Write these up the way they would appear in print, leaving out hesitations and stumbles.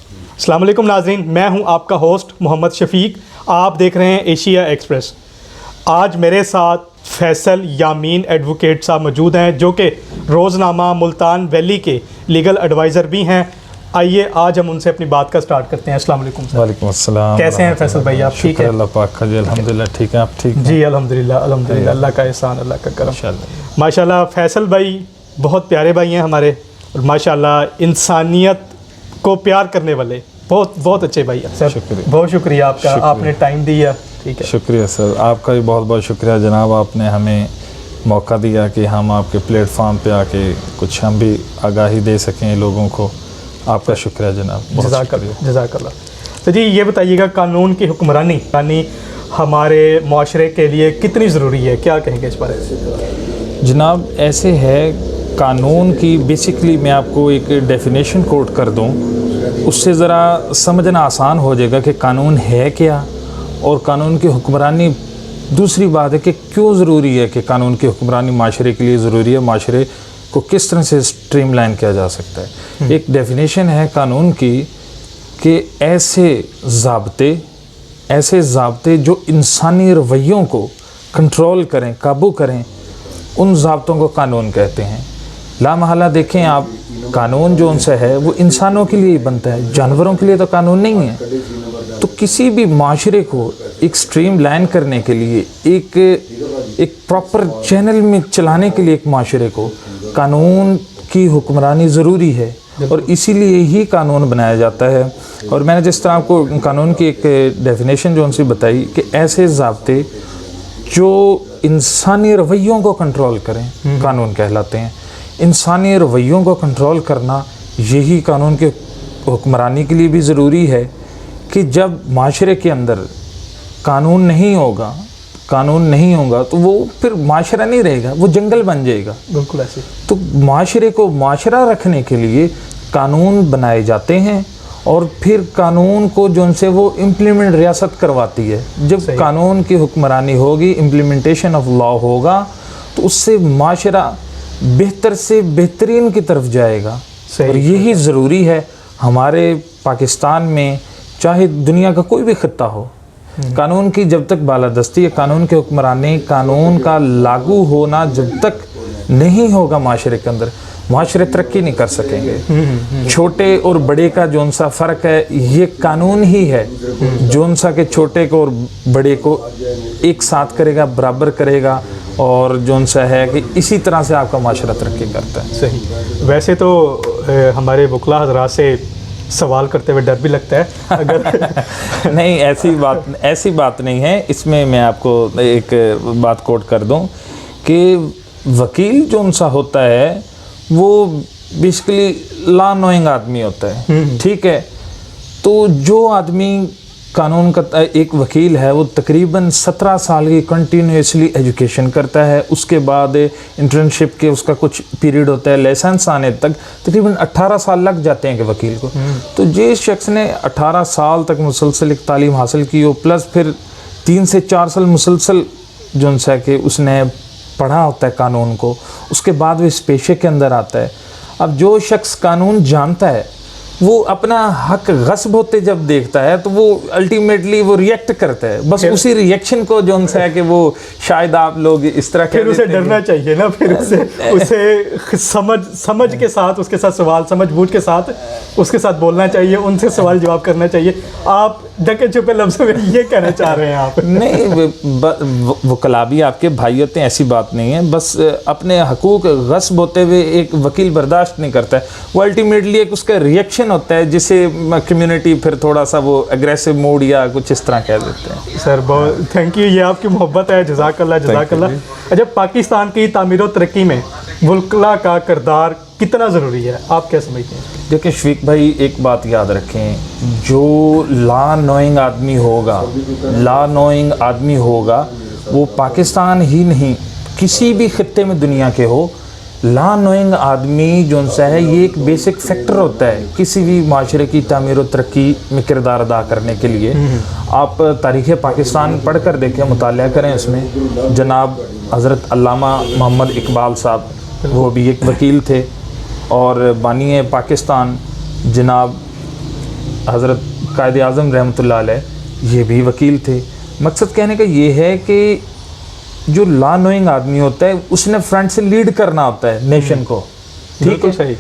अस्सलाम वालेकुम नाज़रीन, मैं हूं आपका होस्ट मोहम्मद शफीक। आप देख रहे हैं एशिया एक्सप्रेस। आज मेरे साथ फैसल यामीन एडवोकेट साहब मौजूद हैं, जो कि रोज़नामा मुल्तान वैली के लीगल एडवाइज़र भी हैं। आइए आज हम उनसे अपनी बात का स्टार्ट करते हैं। अस्सलाम वालेकुम सर। वालेकुम अस्सलाम। कैसे हैं फैसल भाई, आप ठीक हैं? अल्लाह पाक का जी, अल्हम्दुलिल्लाह ठीक है। आप ठीक हैं? जी अल्हम्दुलिल्लाह अल्हम्दुलिल्लाह, अल्लाह का एहसान, अल्लाह का करम माशाल्लाह। फैसल भाई बहुत प्यारे भाई हैं हमारे, और माशाल्लाह इंसानियत को प्यार करने वाले बहुत बहुत अच्छे भाई हैं सर। शुक्रिया, बहुत शुक्रिया आपका, आपने टाइम दिया। ठीक है, शुक्रिया सर, आपका भी बहुत बहुत शुक्रिया जनाब। आपने हमें मौका दिया कि हम आपके प्लेटफॉर्म पे आके कुछ हम भी आगाही दे सकें लोगों को। आपका शुक्रिया जनाब, बहुत शुक्रिया। जज़ाकल्लाह। तो जी ये बताइएगा, कानून की हुक्मरानी यानी हमारे माशरे के लिए कितनी ज़रूरी है, क्या कहेंगे इस बारे में? जनाब ऐसे है, कानून की बेसिकली मैं आपको एक डेफिनेशन कोट कर दूं, उससे ज़रा समझना आसान हो जाएगा कि कानून है क्या और कानून की हुक्मरानी। दूसरी बात है कि क्यों ज़रूरी है कि कानून की हुक्मरानी माशरे के लिए ज़रूरी है, माशरे को किस तरह से स्ट्रीमलाइन किया जा सकता है। एक डेफिनेशन है कानून की कि ऐसे ज़ाब्ते जो इंसानी रवैयों को कंट्रोल करें, काबू करें, उन ज़ाब्तों को कानून कहते हैं। लामहला देखें आप, कानून जो उनसे है वो इंसानों के लिए ही बनता है, जानवरों के लिए तो कानून नहीं है। तो किसी भी माशरे को एक स्ट्रीम लाइन करने के लिए, एक प्रॉपर चैनल में चलाने के लिए एक माशरे को कानून की हुक्मरानी ज़रूरी है, और इसीलिए ही कानून बनाया जाता है। और मैंने जिस तरह आपको कानून की एक डेफिनेशन जो उनसे बताई कि ऐसे ज़ाब्ते जो इंसानी रवैयों को कंट्रोल करें कानून कहलाते हैं। इंसानी रवैयों को कंट्रोल करना यही कानून के हुक्मरानी के लिए भी ज़रूरी है कि जब माशरे के अंदर कानून नहीं होगा तो वो फिर माशरा नहीं रहेगा, वो जंगल बन जाएगा। बिल्कुल ऐसे। तो माशरे को माशरा रखने के लिए कानून बनाए जाते हैं, और फिर कानून को जो उनसे वो इम्प्लीमेंट रियासत करवाती है। जब कानून की हुक्मरानी होगी, इम्प्लीमेंटेशन ऑफ लॉ होगा, तो उससे माशरा बेहतर से बेहतरीन की तरफ जाएगा। और यही ज़रूरी है हमारे पाकिस्तान में, चाहे दुनिया का कोई भी खित्ता हो, कानून की जब तक बालादस्ती है, कानून की हुक्मरानी, कानून का लागू होना जब तक नहीं होगा माशरे के अंदर, माशरे तरक्की नहीं कर सकेंगे। छोटे और बड़े का जो सा फ़र्क है, ये कानून ही है जो सा के छोटे को और बड़े को एक साथ करेगा, बराबर करेगा, और जो सा है कि इसी तरह से आपका माशरा तरक्की करता है। सही। वैसे तो हमारे वकला हज़रात से सवाल करते हुए डर भी लगता है अगर नहीं, ऐसी बात नहीं है। इसमें मैं आपको एक बात कोट कर दूं कि वकील जो उनसा होता है वो बेसिकली लॉ नोइंग आदमी होता है, ठीक है। तो जो आदमी कानून का, एक वकील है, वो तकरीबन 17 साल की कंटिन्यूसली एजुकेशन करता है। उसके बाद इंटर्नशिप के उसका कुछ पीरियड होता है, लाइसेंस आने तक तकरीबन 18 साल लग जाते हैं कि वकील को। तो जिस शख्स ने 18 साल तक मुसलसल एक तालीम हासिल की हो, प्लस फिर 3 से 4 साल मुसलसल जो सा कि उसने पढ़ा होता है कानून को, उसके बाद वो इस पेशे के अंदर आता है। अब जो शख्स कानून जानता है, वो अपना हक गस्ब होते जब देखता है तो वो अल्टीमेटली वो रिएक्ट करता है। बस उसी रिएक्शन को जो उनसे है कि वो शायद आप लोग इस तरह फिर उसे डरना चाहिए ना, फिर उसे समझ के साथ, उसके साथ सवाल समझ-बूझ के साथ उसके साथ बोलना चाहिए, उनसे सवाल जवाब करना चाहिए। आप ढके छुपे लफ्ज़ों में ये कहना चाह रहे हैं आप? नहीं, वकला भी आपके भाई होते हैं, ऐसी बात नहीं है। बस अपने हकूक गस्ब होते हुए एक वकील बर्दाश्त नहीं करता है। वो अल्टीमेटली एक उसका रिएक्शन होता है, जिसे कम्युनिटी फिर थोड़ा सा वो एग्रेसिव मूड या कुछ इस तरह कह देते हैं। सर बहुत थैंक यू, ये आपकी मोहब्बत है। जज़ाकल्लाह जज़ाकल्लाह। अच्छा, पाकिस्तान की तामीर और तरक्की में वकला का किरदार कितना ज़रूरी है, आप क्या समझते हैं? देखिए शफीक भाई, एक बात याद रखें, जो लॉ नोइंग आदमी होगा वो पाकिस्तान ही नहीं, किसी भी खित्ते में दुनिया के हो, लॉ नोइंग आदमी जो सा है ये एक बेसिक फैक्टर होता है किसी भी माशरे की तामीर और तरक्की में किरदार अदा करने के लिए। आप तारीख़ पाकिस्तान पढ़ कर देखें, मुतालिया करें, उसमें जनाब हज़रत अल्लामा मोहम्मद इकबाल साहब, वो भी एक वकील थे, और बानी पाकिस्तान जनाब हज़रत कायद आज़म रहमतुल्लाह अलैह ये भी वकील थे। मकसद कहने का ये है कि जो लॉ नोइंग आदमी होता है उसने फ्रंट से लीड करना होता है नेशन को, ठीक है, सही,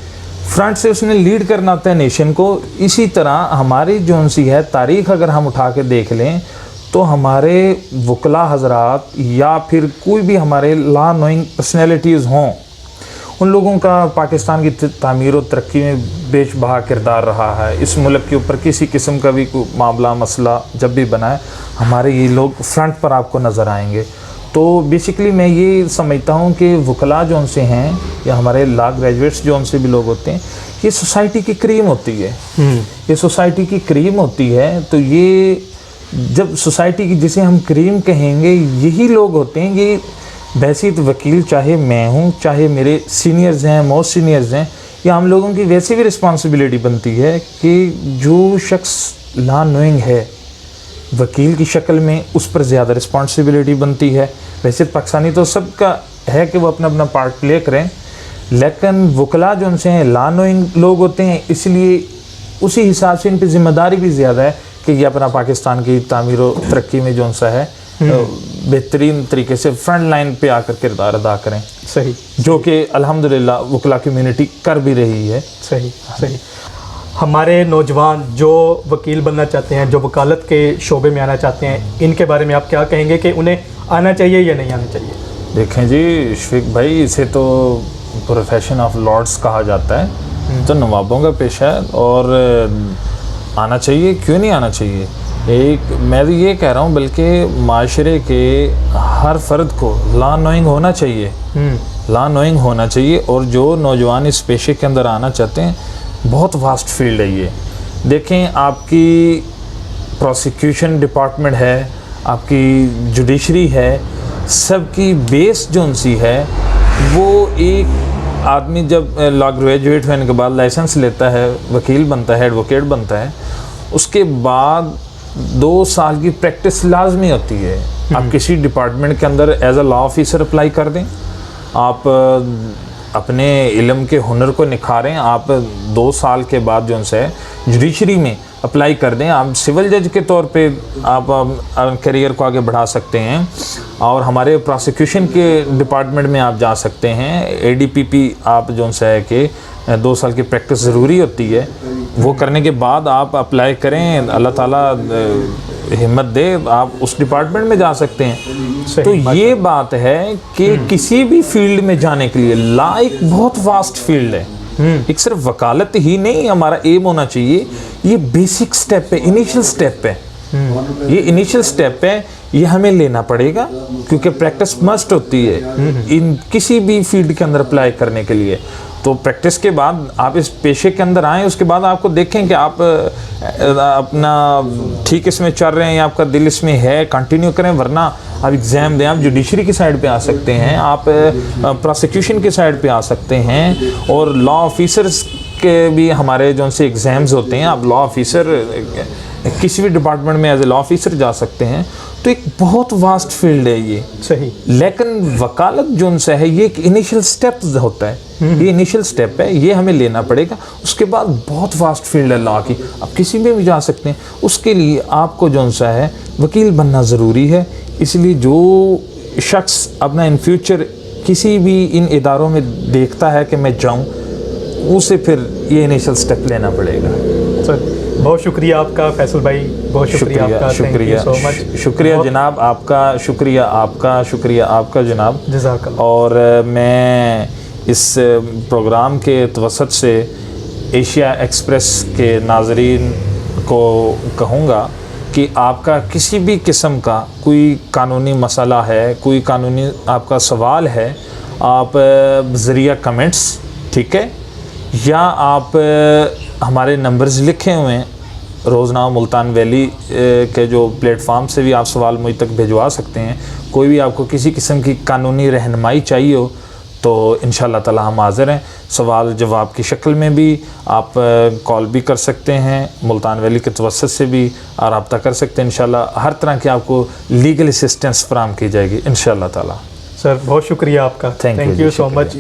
फ्रंट से उसने लीड करना होता है नेशन को। इसी तरह हमारी जो सी है तारीख़ अगर हम उठा के देख लें तो हमारे वकला हजरात या फिर कोई भी हमारे लॉ नोइंग पर्सनैलिटीज़ हों, उन लोगों का पाकिस्तान की तामीर और तरक्की में बेशबहा किरदार रहा है। इस मुल्क के ऊपर किसी किस्म का भी कोई मामला मसला जब भी बना है, हमारे ये लोग फ्रंट पर आपको नज़र आएंगे। तो बेसिकली मैं ये समझता हूँ कि वकला जो उनसे हैं या हमारे लॉ ग्रेजुएट्स जो उनसे भी लोग होते हैं, ये सोसाइटी की क्रीम होती है। ये सोसाइटी की क्रीम होती है। तो ये जब सोसाइटी की जिसे हम क्रीम कहेंगे, यही लोग होते हैं। ये बहसीत वकील, चाहे मैं हूँ, चाहे मेरे सीनियर्स हैं, मोस्ट सीनियर्स हैं, या हम लोगों की वैसे भी रिस्पॉन्सिबिलिटी बनती है कि जो शख्स लॉ नोइंग है वकील की शक्ल में, उस पर ज़्यादा रिस्पॉन्सिबिलिटी बनती है। वैसे पाकिस्तानी तो सबका है कि वो अपना अपना पार्ट प्ले करें, लेकिन वकला जो उनसे हैं लॉ नोइंग लोग होते हैं, इसलिए उसी हिसाब से इन पर ज़िम्मेदारी भी ज़्यादा है कि ये अपना पाकिस्तान की तामीर व तरक्की में जो उनसा है बेहतरीन तरीके से फ्रंट लाइन पे आकर किरदार अदा करें। सही, जो कि अल्हम्दुलिल्लाह वकला कम्युनिटी कर भी रही है। सही सही। हमारे नौजवान जो वकील बनना चाहते हैं, जो वकालत के शोबे में आना चाहते हैं, इनके बारे में आप क्या कहेंगे कि उन्हें आना चाहिए या नहीं आना चाहिए? देखें जी शफीक भाई, इसे तो प्रोफेशन ऑफ लॉर्ड्स कहा जाता है, तो नवाबों का पेशा है और आना चाहिए। क्यों नहीं आना चाहिए? मैं तो ये कह रहा हूँ बल्कि माशरे के हर फर्द को लॉ नोइंग होना चाहिए, लॉ नोइंग होना चाहिए। और जो नौजवान इस पेशे के अंदर आना चाहते हैं, बहुत वास्ट फील्ड है ये। देखें, आपकी प्रोसिक्यूशन डिपार्टमेंट है, आपकी जुडिशरी है, सबकी बेस जो उनसी है वो एक आदमी जब लॉ ग्रेजुएट होने के बाद लाइसेंस लेता है, वकील बनता है, एडवोकेट बनता है, उसके बाद 2 साल की प्रैक्टिस लाजमी होती है। आप किसी डिपार्टमेंट के अंदर as a law officer apply कर दें, आप अपने इल्म के हुनर को निखारें, आप 2 साल के बाद जो उनसे जुडिशरी में अप्लाई कर दें, आप सिविल जज के तौर पे आप करियर को आगे बढ़ा सकते हैं। और हमारे प्रोसिक्यूशन के डिपार्टमेंट में आप जा सकते हैं। ADPP आप जो उनसे है कि 2 साल की प्रैक्टिस ज़रूरी होती है, वो करने के बाद आप अप्लाई करें, अल्लाह ताला हिम्मत दे, आप उस डिपार्टमेंट में जा सकते हैं। तो ये बात है कि किसी भी फील्ड में जाने के लिए लॉ एक बहुत वास्ट फील्ड है। एक सिर्फ वकालत ही नहीं हमारा एम होना चाहिए, ये बेसिक स्टेप है, इनिशियल स्टेप है। ये इनिशियल स्टेप है, ये हमें लेना पड़ेगा क्योंकि प्रैक्टिस मस्ट होती है इन किसी भी फील्ड के अंदर अप्लाई करने के लिए। तो प्रैक्टिस के बाद आप इस पेशे के अंदर आएँ, उसके बाद आपको देखें कि आप अपना ठीक इसमें चल रहे हैं या आपका दिल इसमें है, कंटिन्यू करें, वरना आप एग्ज़ाम दें। आप जुडिशरी की साइड पे आ सकते हैं, आप प्रोसिक्यूशन की साइड पे आ सकते हैं, और लॉ ऑफिसर्स के भी हमारे जो उनसे एग्ज़ाम्स होते हैं, आप लॉ ऑफिसर किसी भी डिपार्टमेंट में एज ए लॉ ऑफिसर जा सकते हैं। तो एक बहुत वास्ट फील्ड है ये। सही। लेकिन वकालत जो उनसे है ये एक इनिशियल स्टेप होता है, ये इनिशियल स्टेप है, ये हमें लेना पड़ेगा। उसके बाद बहुत वास्ट फील्ड है लॉ की, आप किसी में भी जा सकते हैं। उसके लिए आपको जो उनसा है वकील बनना ज़रूरी है। इसलिए जो शख्स अपना इन फ्यूचर किसी भी इन इदारों में देखता है कि मैं जाऊँ, उसे फिर ये इनिशियल स्टेप लेना पड़ेगा। सर बहुत शुक्रिया आपका फैसल भाई, बहुत शुक्रिया आपका, शुक्रिया सो मच। शुक्रिया जनाब आपका, शुक्रिया आपका, शुक्रिया आपका जनाब। जज़ाकल्लाह। और मैं इस प्रोग्राम के तवसत से एशिया एक्सप्रेस के नाज़रीन को कहूँगा कि आपका किसी भी किस्म का कोई कानूनी मसला है, कोई कानूनी आपका सवाल है, आप ज़रिया कमेंट्स, ठीक है, या आप हमारे नंबर्स लिखे हुए हैं रोज़नामा मुल्तान वैली के जो प्लेटफॉर्म से भी आप सवाल मुझ तक भिजवा सकते हैं। कोई भी आपको किसी किस्म की कानूनी रहनुमाई चाहिए हो तो इंशाअल्लाह ताला हम हाज़िर हैं। सवाल जवाब की शक्ल में भी आप कॉल भी कर सकते हैं, मुल्तान वैली के तवस्सुत से भी रब्ता कर सकते हैं। इंशाअल्लाह हर तरह की आपको लीगल असिस्टेंस फराहम की जाएगी इंशाअल्लाह ताला। सर बहुत शुक्रिया आपका, थैंक यू सो मच।